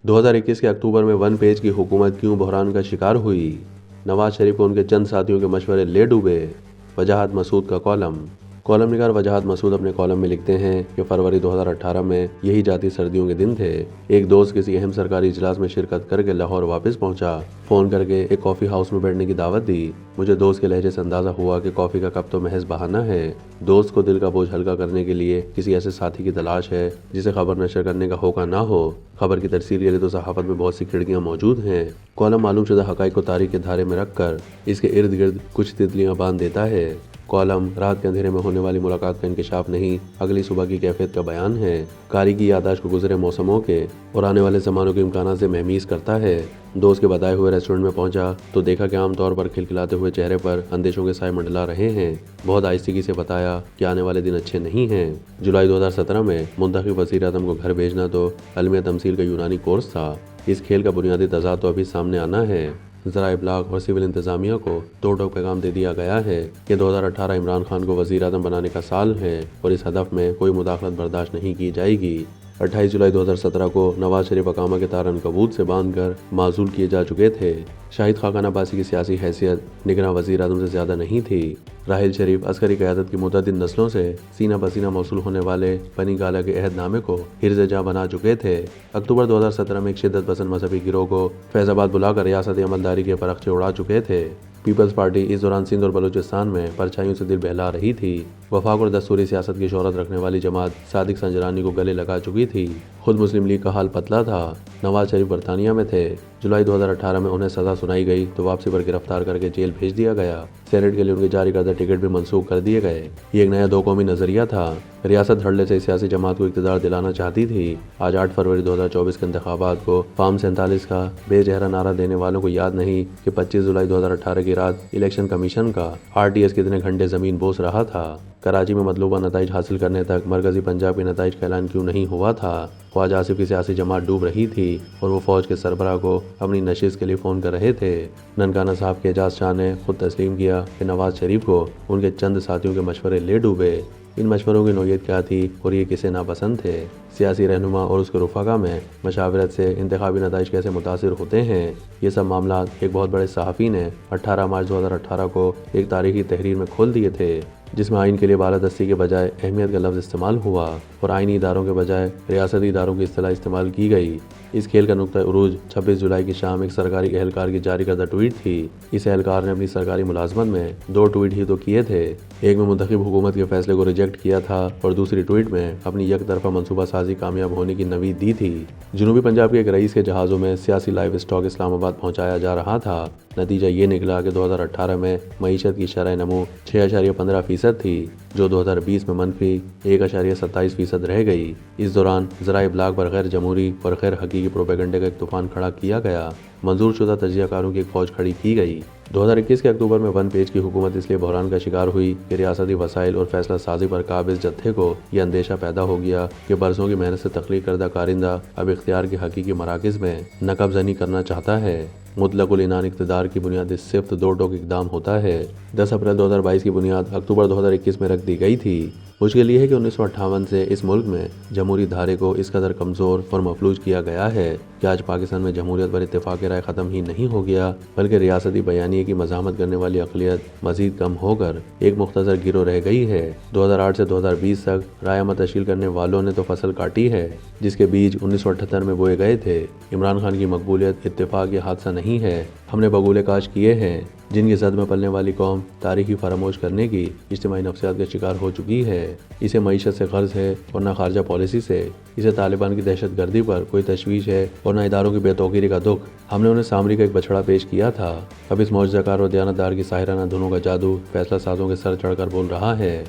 2021 के अक्टूबर में one page की हुकूमत क्यों बहरान का शिकार हुई? नवाज शरीफ को उनके चंद साथियों के मशवरे ले डूबे। वजाहत मसूद का कॉलम निगार वजाहत मसूद अपने कॉलम में लिखते हैं कि फरवरी 2018 में यही जाती सर्दियों के दिन थे। एक दोस्त किसी अहम सरकारी इजलास में शिरकत करके लाहौर वापस पहुंचा। फ़ोन करके एक कॉफ़ी हाउस में बैठने की दावत दी। मुझे दोस्त के लहजे से अंदाज़ा हुआ कि कॉफ़ी का कप तो महज बहाना है। दोस्त को दिल का बोझ हल्का करने के लिए किसी ऐसे साथी की तलाश है जिसे खबर नशर करने का होका ना हो। खबर की तरसील के लिए तो सहाफ़त में बहुत सी खिड़कियाँ मौजूद हैं। कॉलम मालूम शुदा हक़ाइक़ को तारीख के धारे में रख कर इसके इर्द गिर्द कुछ तितलियाँ बांध देता है। कॉलम रात के अंधेरे में होने वाली मुलाकात का इंकशाफ नहीं, अगली सुबह की कैफियत का बयान है। कारी की याददाश्त को गुजरे मौसमों के और आने वाले ज़मानों के इम्कानात से महमीज करता है। दोस्त के बताए हुए रेस्टोरेंट में पहुंचा तो देखा कि आम तौर पर खिलखिलाते हुए चेहरे पर अंदेशों के साए मंडला रहे हैं। बहुत आहिस्तगी से बताया कि आने वाले दिन अच्छे नहीं हैं। जुलाई 2017 में मुंतखब वज़ीर आज़म को घर भेजना तो अलमिया तमसील का यूनानी कोर्स था। इस खेल का बुनियादी तज़ाद तो अभी सामने आना है। ज़राए इब्लाग और सिविल इंतज़ामिया को दो टोक पैगाम दे दिया गया है कि 2018 इमरान खान को वज़ीर आज़म बनाने का साल है और इस हदफ में कोई मुदाखलत बर्दाश्त नहीं की जाएगी। 28 जुलाई 2017 को नवाज शरीफ अकामा के तार अनकबूत से बांधकर माजूल किए जा चुके थे। शाहिद खाकान अब्बासी की सियासी हैसियत निगरां वज़ीर आज़म से ज़्यादा नहीं थी। राहिल शरीफ अस्करी क़यादत की मुतअद्दिद नस्लों से सीना पसीना मौसूल होने वाले बनी गाला के अहदनामे को हिर्ज़ जहाँ बना चुके थे। अक्टूबर 2017 में एक शिद्दत पसंद मजहबी गिरोह को फैज़ाबाद बुलाकर रियासती अमलदारी के परखचे उड़ा चुके थे। पीपल्स पार्टी इस दौरान सिंध और बलूचिस्तान में परछाइयों से दिल बहला रही थी। वफाक और दस्तूरी सियासत की शोहरत रखने वाली जमात सादिक संजरानी को गले लगा चुकी थी। खुद मुस्लिम लीग का हाल पतला था। नवाज शरीफ बरतानिया में थे। जुलाई 2018 में उन्हें सज़ा सुनाई गई तो वापसी पर गिरफ्तार करके जेल भेज दिया गया। सेनेट के लिए उनके जारी करदा टिकट भी मनसूख कर दिए गए। ये एक नया दो कौमी नजरिया था। रियासत धड़ल्ले से सियासी जमात को इक़्तिदार दिलाना चाहती थी। आज 8 फरवरी 2024 के इंतखाबात को फार्म 47 का बेचेहरा नारा देने वालों को याद नहीं कि 25 जुलाई 2018 की रात इलेक्शन कमीशन का RTS कितने घंटे ज़मीन बोस रहा था। कराची में मतलूबा नताइज हासिल करने तक मरकजी पंजाब के नताइज का ऐलान क्यों नहीं हुआ था। ख्वाजा आसिफ की सियासी जमात डूब रही थी और वो फौज के सरबराह को अपनी नशिस्त के लिए फ़ोन कर रहे थे। ननकाना साहब के एजाज शाह ने खुद तस्लीम किया कि नवाज शरीफ को उनके चंद साथियों के मशवरे ले डूबे। इन मशवरों की नौयत क्या थी और ये किसे नापसंद थे? सियासी रहनुमा और उसके रुफाका में मशावरत से इंतखाबी नताइज कैसे मुतासिर होते हैं? ये सब मामला एक बहुत बड़े सहाफ़ी ने 18 मार्च 2018 को एक तारीखी तहरीर में खोल दिए थे, जिसमें आइन के लिए बालादस्ती के बजाय अहमियत का लफ्ज़ इस्तेमाल हुआ और आइनी इदारों के बजाय रियासती इदारों की इस्तिलाह इस्तेमाल की गई। इस खेल का नुक्ता उरूज 26 जुलाई की शाम एक सरकारी एहलकार की जारी करदा ट्वीट थी। इस एहलकार ने अपनी सरकारी मुलाजमत में 2 ट्वीट ही तो किए थे। एक में मुंतखब हुकूमत के फैसले को रिजेक्ट किया था और दूसरी ट्वीट में अपनी एक तरफा मनसूबा साजी कामयाब होने की नवीद दी थी। जनूबी पंजाब के एक रईस के जहाज़ों में सियासी लाइव स्टॉक इस्लामाबाद पहुँचाया जा रहा था। नतीजा ये निकला कि 2018 में मईशत की शरह नमू 6.15% थी, जो 2020 में मनफी 1.27% रह गई। इस दौरान ज़राए इब्लाग पर गैर जमहूरी और गैर हकीकी प्रोपेगेंडे का एक तूफान खड़ा किया गया। मंजूर शुदा तजियाकारों की एक फौज खड़ी की गई। 2021 के अक्टूबर में वन पेज की हुकूमत इसलिए बहरान का शिकार हुई कि रियासती वसाइल और फैसला साजी पर काबिज जत्थे को यह अंदेशा पैदा हो गया कि बरसों की मेहनत से तख्लीक करदा कारिंदा अब इख्तियार के हकीकी मराकज़ में नकबज़नी करना चाहता है। मुतलकुल इनान इक़्तिदार की बुनियाद सिर्फ 2 टोक इक़दाम होता है। 10 अप्रैल 2022 की बुनियाद अक्टूबर 2021 में रख दी गई थी। मुश्किल ये है कि 1958 से इस मुल्क में जमहूरी धारे को इस कदर कमज़ोर और मफलूज किया गया है कि आज पाकिस्तान में जमहूरियत पर इत्तेफाक राय ख़त्म ही नहीं हो गया, बल्कि रियासती बयानिए की मज़ाहमत करने वाली अक़लियत मज़ीद कम होकर एक मुख्तसर गिरोह रह गई है। 2008 से 2020 तक रायमत तश्कील करने वालों ने तो फसल काटी है जिसके बीज 1978 में बोए गए थे। इमरान खान की मकबूलियत इत्तेफाक या हादसा नहीं है। हमने बगूले काश किए हैं जिनकी जद में पलने वाली कौम तारीखी फरामोश करने की इज्तिमाई नफ्सियात का शिकार हो चुकी है। इसे मईशत से कर्ज है और न खारजा पॉलिसी से। इसे तालिबान की दहशत गर्दी पर कोई तशवीश है और न इदारों की बेतौकीरी का दुख। हमने उन्हें सामरी का एक बछड़ा पेश किया था। अब इस मौजज़ाकार और दयानतदार की साहिराना धुनों का जादू फैसला साजों के सर चढ़कर बोल रहा है।